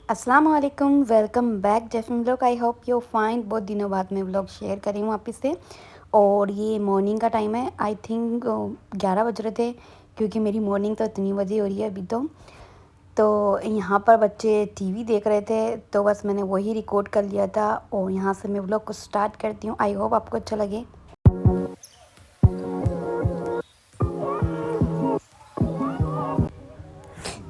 अस्सलाम वालेकुम, welcome back Jasmine vlog. I hope you fine. बहुत दिनों बाद मैं व्लॉग शेयर कर रही हूँ वापस से। और ये मॉर्निंग का टाइम है। आई थिंक 11 बज रहे थे, क्योंकि मेरी मॉर्निंग तो इतनी बजे हो रही है अभी। तो यहाँ पर बच्चे टीवी देख रहे थे, तो बस मैंने वही रिकॉर्ड कर लिया था और यहाँ से मैं व्लॉग को स्टार्ट करती हूँ। आई होप आपको अच्छा लगे।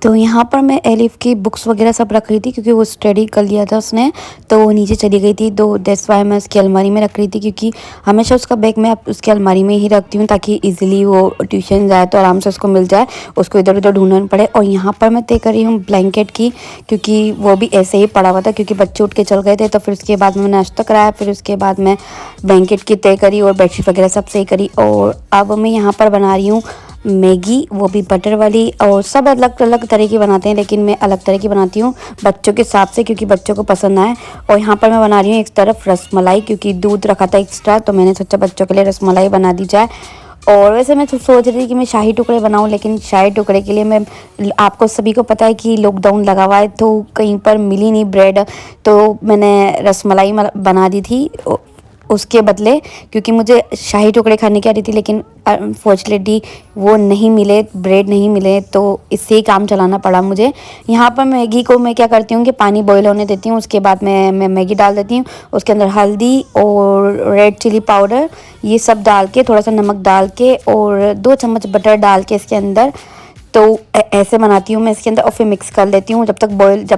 तो यहाँ पर मैं एलिफ की बुक्स वगैरह सब रख रही थी, क्योंकि वो स्टडी कर लिया था उसने, तो वो नीचे चली गई थी। तो दैट्स वाई मैं उसकी अलमारी में रख रही थी, क्योंकि हमेशा उसका बैग मैं उसकी अलमारी में ही रखती हूँ, ताकि इजीली वो ट्यूशन जाए तो आराम से उसको मिल जाए, उसको इधर उधर ढूंढना पड़े। और यहाँ पर मैं तय कर रही हूँ ब्लैंकेट की, क्योंकि वो भी ऐसे ही पड़ा हुआ था, क्योंकि बच्चे उठ के चल गए थे। तो फिर उसके बाद मैं नाश्ता कराया, फिर उसके बाद मैं ब्लैंकेट की तय करी और बेडशीट वगैरह सब सही करी। और अब मैं यहाँ पर बना रही हूँ मैगी, वो भी बटर वाली। और सब अलग अलग तरह की बनाते हैं, लेकिन मैं अलग तरह की बनाती हूँ बच्चों के हिसाब से, क्योंकि बच्चों को पसंद आए। और यहाँ पर मैं बना रही हूँ एक तरफ रसमलाई, क्योंकि दूध रखा था एक्स्ट्रा, तो मैंने सोचा बच्चों के लिए रसमलाई बना दी जाए। और वैसे मैं सोच रही थी कि मैं शाही टुकड़े बनाऊं, लेकिन शाही टुकड़े के लिए मैं, आपको सभी को पता है कि लॉकडाउन लगा हुआ है, तो कहीं पर मिली नहीं ब्रेड, तो मैंने रसमलाई बना दी थी उसके बदले, क्योंकि मुझे शाही टुकड़े खाने की आ रही थी, लेकिन अनफॉर्चुनेटली वो नहीं मिले, ब्रेड नहीं मिले, तो इससे ही काम चलाना पड़ा मुझे। यहाँ पर मैगी को मैं क्या करती हूँ कि पानी बॉईल होने देती हूँ, उसके बाद मैं मैगी डाल देती हूँ, उसके अंदर हल्दी और रेड चिली पाउडर ये सब डाल के, थोड़ा सा नमक डाल के और 2 चम्मच बटर डाल के इसके अंदर, तो ऐसे बनाती हूँ मैं इसके अंदर। और फिर मिक्स कर लेती हूँ जब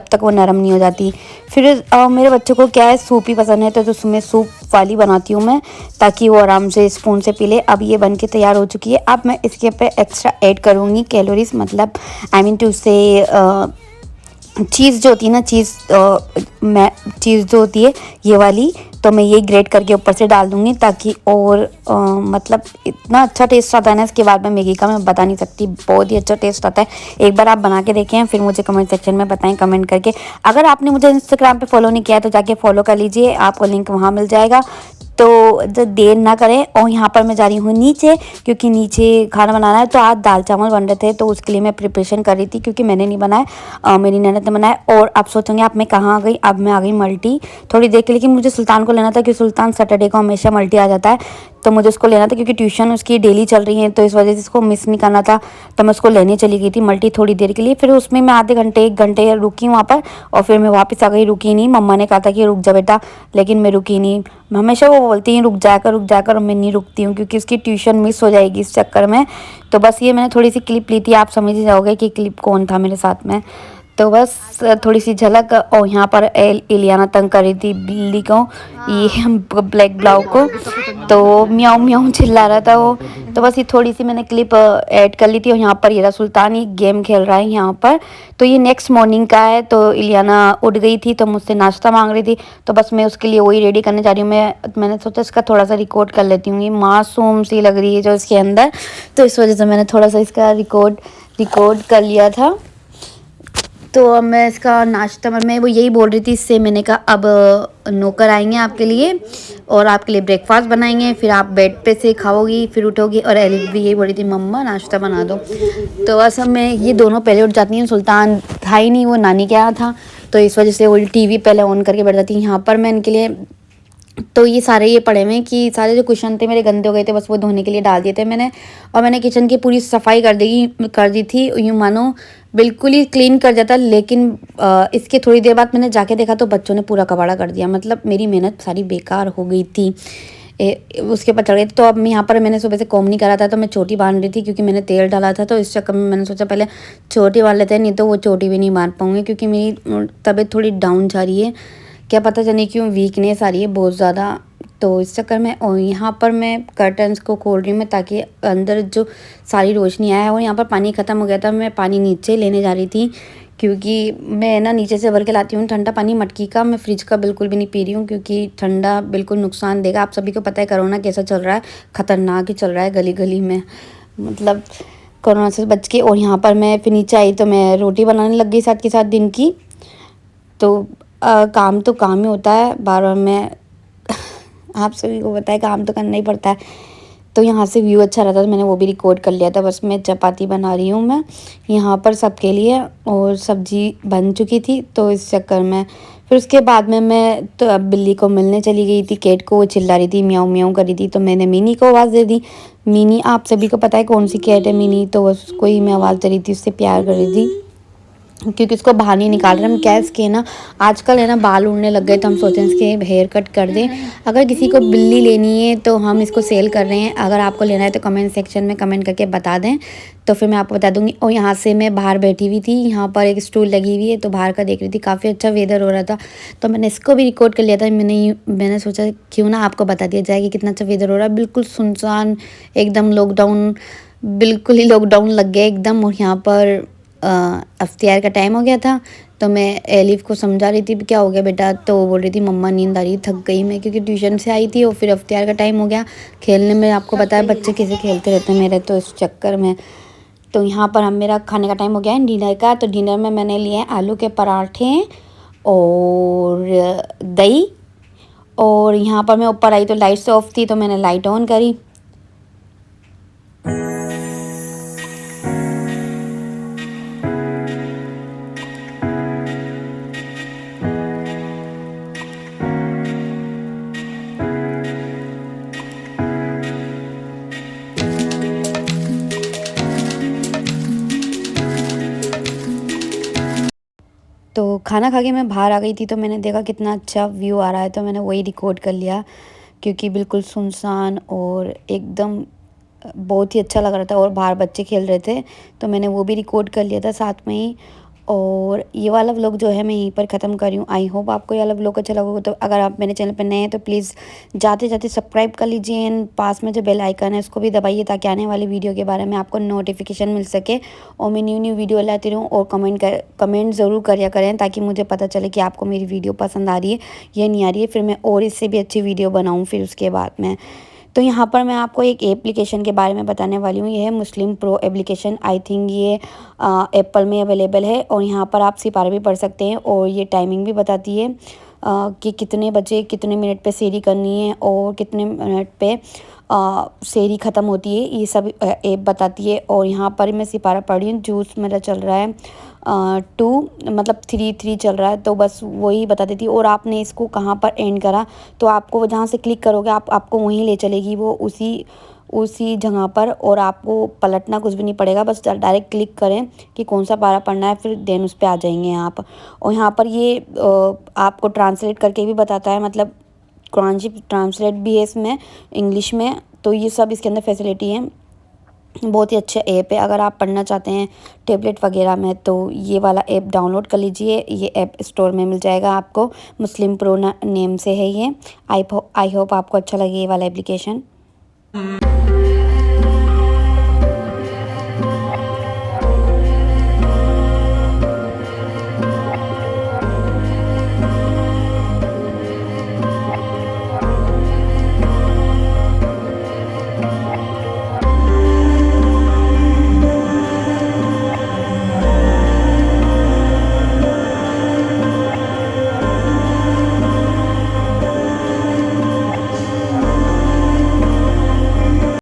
तक वो नरम नहीं हो जाती। फिर मेरे बच्चों को क्या है, सूप ही पसंद है, तो उसमें सूप वाली बनाती हूँ मैं, ताकि वो आराम से स्पून से पी ले। अब ये बन के तैयार हो चुकी है। अब मैं इसके पे एक्स्ट्रा ऐड करूँगी कैलोरीज, मतलब आई मीन टू से चीज़ जो होती है ना, चीज़ जो होती है ये वाली, तो मैं ये ग्रेट करके ऊपर से डाल दूँगी, ताकि और मतलब इतना अच्छा टेस्ट आता है ना इसके बाद में मैगी का, मैं बता नहीं सकती, बहुत ही अच्छा टेस्ट आता है। एक बार आप बना के देखें, फिर मुझे कमेंट सेक्शन में बताएं कमेंट करके। अगर आपने मुझे इंस्टाग्राम पे फॉलो नहीं किया है, तो जाके फॉलो कर लीजिए, आपको लिंक वहाँ मिल जाएगा। तो जो देर ना करें, और यहाँ पर मैं जा रही हूँ नीचे, क्योंकि नीचे खाना बनाना है। तो आज दाल चावल बन रहे थे, तो उसके लिए मैं प्रिपरेशन कर रही थी, क्योंकि मैंने नहीं बनाया, मेरी ननद ने बनाया। और आप सोचेंगे आप मैं कहाँ आ गई, अब मैं आ गई मल्टी थोड़ी देर के लिए, लेकिन मुझे सुल्तान को लेना था, क्योंकि सुल्तान सैटरडे को हमेशा मल्टी आ जाता है, तो मुझे उसको लेना था, क्योंकि ट्यूशन उसकी डेली चल रही है, तो इस वजह से इसको मिस नहीं करना था। तो मैं उसको लेने चली गई थी मल्टी थोड़ी देर के लिए। फिर उसमें मैं आधे घंटे 1 घंटे रुकी वहाँ पर, और फिर मैं वापस आ गई, रुकी नहीं। मम्मा ने कहा था कि रुक जा बेटा, लेकिन मैं रुकी नहीं। हमेशा वो बोलती हैं रुक जाकर, और मैं नहीं रुकती हूँ, क्योंकि उसकी ट्यूशन मिस हो जाएगी इस चक्कर में। तो बस ये मैंने थोड़ी सी क्लिप ली थी, आप समझ ही जाओगे कि क्लिप कौन था मेरे साथ में। तो बस थोड़ी सी झलक। और यहाँ पर इलियाना तंग कर रही थी बिल्ली को, ये ब्लैक ब्लाउ को, तो म्याऊं म्याऊं चिल्ला रहा था वो। तो बस ये थोड़ी सी मैंने क्लिप ऐड कर ली थी। और यहाँ पर ये सुल्तान ही गेम खेल रहा है यहाँ पर। तो ये नेक्स्ट मॉर्निंग का है। तो इलियाना उठ गई थी, तो मुझसे नाश्ता मांग रही थी, तो बस मैं उसके लिए वही रेडी करने जा रही हूँ। मैंने सोचा इसका थोड़ा सा रिकॉर्ड कर लेती हूँ, ये मासूम सी लग रही है जो इसके अंदर, तो इस वजह से मैंने थोड़ा सा इसका रिकॉर्ड कर लिया था। तो अब मैं इसका नाश्ता, मैं वो यही बोल रही थी इससे, मैंने कहा अब नौकर आएंगे आपके लिए, और आपके लिए ब्रेकफास्ट बनाएंगे, फिर आप बेड पे से खाओगी, फिर उठोगी। और एलिफ भी यही बोल रही थी मम्मा नाश्ता बना दो। तो बस अब मैं, ये दोनों पहले उठ जाती हैं, सुल्तान था ही नहीं, वो नानी के यहाँ था, तो इस वजह से वो टीवी पहले ऑन करके बैठ जाती है। यहाँ पर मैं इनके लिए, तो ये सारे ये पड़े हुए हैं कि सारे जो कुशन थे मेरे गंदे हो गए थे, बस वो धोने के लिए डाल दिए थे मैंने। और मैंने किचन की पूरी सफाई कर दी थी, यूँ मानो बिल्कुल ही क्लीन कर दिया था। लेकिन इसके थोड़ी देर बाद मैंने जाके देखा, तो बच्चों ने पूरा कबाड़ा कर दिया, मतलब मेरी मेहनत सारी बेकार हो गई थी। उसके ऊपर चढ़ गई थी। तो अब मैं यहाँ पर, मैंने सुबह से कॉम नहीं करा था, तो मैं चोटी बांध रही थी, क्योंकि मैंने तेल डाला था, तो इस चक्कर में मैंने सोचा पहले चोटी बांध लेते हैं, नहीं तो वो चोटी भी नहीं बांध पाऊँगी, क्योंकि मेरी तबीयत थोड़ी डाउन जा रही है, क्या पता चले क्यों, वीकनेस आ रही है बहुत ज़्यादा। तो इस चक्कर में, और यहाँ पर मैं कर्टन्स को खोल रही हूँ मैं, ताकि अंदर जो सारी रोशनी आए। और यहाँ पर पानी ख़त्म हो गया था, मैं पानी नीचे लेने जा रही थी, क्योंकि मैं ना नीचे से भर के लाती हूँ ठंडा पानी मटकी का। मैं फ्रिज का बिल्कुल भी नहीं पी रही हूँ, क्योंकि ठंडा बिल्कुल नुकसान देगा। आप सभी को पता है कोरोना कैसा चल रहा है, ख़तरनाक ही चल रहा है गली गली में, मतलब कोरोना से बच के। और यहाँ पर मैं फिर नीचे आई, तो मैं रोटी बनाने लग गई साथ के साथ दिन की। तो काम तो काम ही होता है, बार बार मैं आप सभी को पता है काम तो करना ही पड़ता है। तो यहाँ से व्यू अच्छा रहता, तो मैंने वो भी रिकॉर्ड कर लिया था। बस मैं चपाती बना रही हूँ मैं यहाँ पर सबके लिए, और सब्जी बन चुकी थी, तो इस चक्कर में फिर उसके बाद में मैं तो अब बिल्ली को मिलने चली गई थी। कैट को वो चिल्ला रही थी, म्याऊं म्याऊं कर रही थी, तो मैंने मिनी को आवाज़ दे दी। मिनी आप सभी को पता है कौन सी कैट है मिनी, तो उसको ही मैं आवाज़ दे रही थी, उससे प्यार कर रही थी, क्योंकि उसको बाहर नहीं निकाल रहे हम। क्या इसके ना आजकल है ना बाल उड़ने लग गए, तो हम सोचते हैं इसके हेयर कट कर दें। अगर किसी को बिल्ली लेनी है तो हम इसको सेल कर रहे हैं, अगर आपको लेना है तो कमेंट सेक्शन में कमेंट करके बता दें, तो फिर मैं आपको बता दूंगी। और यहाँ से मैं बाहर बैठी हुई थी, यहाँ पर एक स्टूल लगी हुई है, तो बाहर का देख रही थी, काफ़ी अच्छा वेदर हो रहा था, तो मैंने इसको भी रिकॉर्ड कर लिया था। मैंने सोचा क्यों ना आपको बता दिया जाए कि कितना अच्छा वेदर हो रहा है। बिल्कुल सुनसान एकदम, लॉकडाउन, बिल्कुल ही लॉकडाउन लग गया एकदम। और यहाँ पर अफ्तियार का टाइम हो गया था, तो मैं एलिफ को समझा रही थी क्या हो गया बेटा, तो वो बोल रही थी मम्मा नींद आ रही, थक गई मैं, क्योंकि ट्यूशन से आई थी और फिर अफ्तियार का टाइम हो गया खेलने में। आपको पता है बच्चे कैसे खेलते रहते हैं मेरे, तो इस चक्कर में तो यहाँ पर हम मेरा खाने का टाइम हो गया है डिनर का। तो डिनर में मैंने लिए हैं आलू के पराठे और दही, और यहाँ पर मैं ऊपर आई तो लाइट से ऑफ थी, तो मैंने लाइट ऑन करी। तो खाना खा के मैं बाहर आ गई थी, तो मैंने देखा कितना अच्छा व्यू आ रहा है, तो मैंने वही रिकॉर्ड कर लिया, क्योंकि बिल्कुल सुनसान और एकदम बहुत ही अच्छा लग रहा था, और बाहर बच्चे खेल रहे थे, तो मैंने वो भी रिकॉर्ड कर लिया था साथ में ही। और ये वाला व्लॉग जो है मैं यहीं पर ख़त्म कर रही हूँ। आई होप आपको ये वाला व्लॉग अच्छा लगा होगा। तो अगर आप मेरे चैनल पर नए हैं तो प्लीज़ जाते जाते सब्सक्राइब कर लीजिए, एंड पास में जो बेल आइकन है उसको भी दबाइए, ताकि आने वाली वीडियो के बारे में आपको नोटिफिकेशन मिल सके, और मैं न्यू वीडियो लाती रहूँ। और कमेंट ज़रूर करिया करें, ताकि मुझे पता चले कि आपको मेरी वीडियो पसंद आ रही है या नहीं आ रही है, फिर मैं और इससे भी अच्छी वीडियो बनाऊँ फिर उसके बाद में। तो यहाँ पर मैं आपको एक एप्लीकेशन के बारे में बताने वाली हूँ। ये है मुस्लिम प्रो एप्लीकेशन। आई थिंक ये एप्पल में अवेलेबल है, और यहाँ पर आप सिपारा भी पढ़ सकते हैं, और ये टाइमिंग भी बताती है कि कितने बजे कितने मिनट पे सेरी करनी है, और कितने मिनट पे सेरी ख़त्म होती है, ये सब ऐप बताती है। और यहाँ पर मैं सिपारा पढ़ रही हूँ, जूस मेरा चल रहा है 2 मतलब 3 चल रहा है, तो बस वही बता देती है। और आपने इसको कहाँ पर एंड करा, तो आपको जहाँ से क्लिक करोगे आपको वहीं ले चलेगी वो, उसी जगह पर, और आपको पलटना कुछ भी नहीं पड़ेगा, बस डायरेक्ट क्लिक करें कि कौन सा पारा पढ़ना है, फिर देन उस पर आ जाएंगे आप। और यहाँ पर ये आपको ट्रांसलेट करके भी बताता है, मतलब कुरान शरीफ ट्रांसलेट भी है इसमें इंग्लिश में, तो ये सब इसके अंदर फैसिलिटी है। बहुत ही अच्छा ऐप है, अगर आप पढ़ना चाहते हैं टैबलेट वगैरह में, तो ये वाला ऐप डाउनलोड कर लीजिए। ये ऐप स्टोर में मिल जाएगा आपको, मुस्लिम प्रो नेम से है ये। आई होप आपको अच्छा लगे ये वाला एप्लीकेशन।